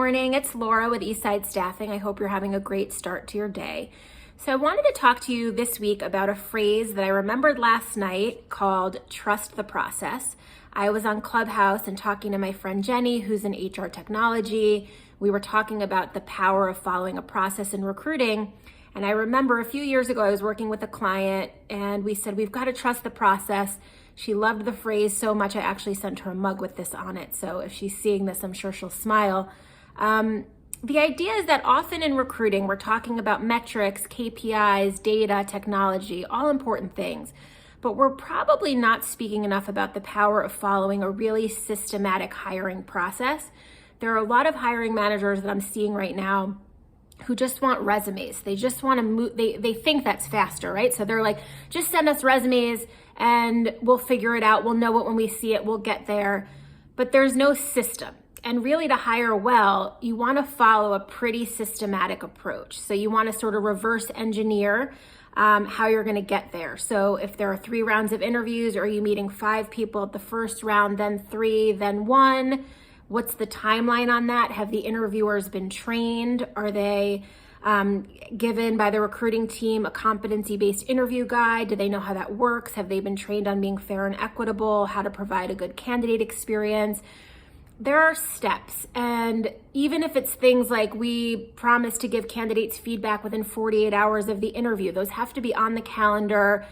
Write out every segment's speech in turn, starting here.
morning. It's Laura with Eastside Staffing. I hope you're having a great start to your day. So I wanted to talk to you this week about a phrase that I remembered last night called trust the process. I was on Clubhouse and talking to my friend Jenny, who's in HR technology. We were talking about the power of following a process in recruiting. And I remember a few years ago, I was working with a client and we said, we've got to trust the process. She loved the phrase so much, I actually sent her a mug with this on it. So if she's seeing this, I'm sure she'll smile. The idea is that often in recruiting, we're talking about metrics, KPIs, data, technology, all important things. But we're probably not speaking enough about the power of following a really systematic hiring process. There are a lot of hiring managers that I'm seeing right now who just want resumes. They just want to move, they think that's faster, right? So they're like, just send us resumes and we'll figure it out. We'll know it when we see it, we'll get there. But there's no system. And really to hire well, you want to follow a pretty systematic approach. So you want to sort of reverse engineer how you're going to get there. So if there are 3 rounds of interviews, are you meeting 5 people at the first round, then 3, then 1? What's the timeline on that? Have the interviewers been trained? Are they given by the recruiting team a competency-based interview guide? Do they know how that works? Have they been trained on being fair and equitable, how to provide a good candidate experience? There are steps, and even if it's things like we promise to give candidates feedback within 48 hours of the interview, those have to be on the calendar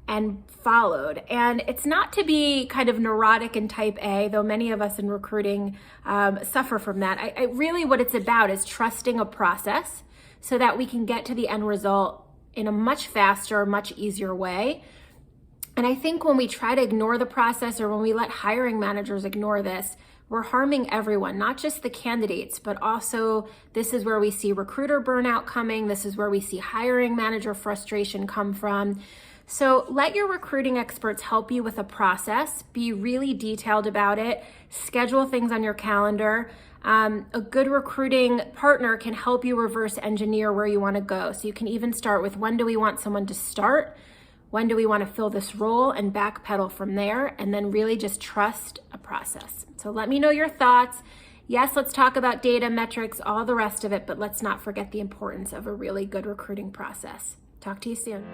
and followed. And it's not to be kind of neurotic and type A, though many of us in recruiting suffer from that. I really what it's about is trusting a process so that we can get to the end result in a much faster, much easier way. And I think when we try to ignore the process or when we let hiring managers ignore this, we're harming everyone, not just the candidates, but also this is where we see recruiter burnout coming. This is where we see hiring manager frustration come from. So let your recruiting experts help you with a process. Be really detailed about it. Schedule things on your calendar. A good recruiting partner can help you reverse engineer where you want to go. So you can even start with, when do we want someone to start? When do we want to fill this role, and backpedal from there, and then really just trust a process. So let me know your thoughts. Yes, let's talk about data, metrics, all the rest of it, but let's not forget the importance of a really good recruiting process. Talk to you soon.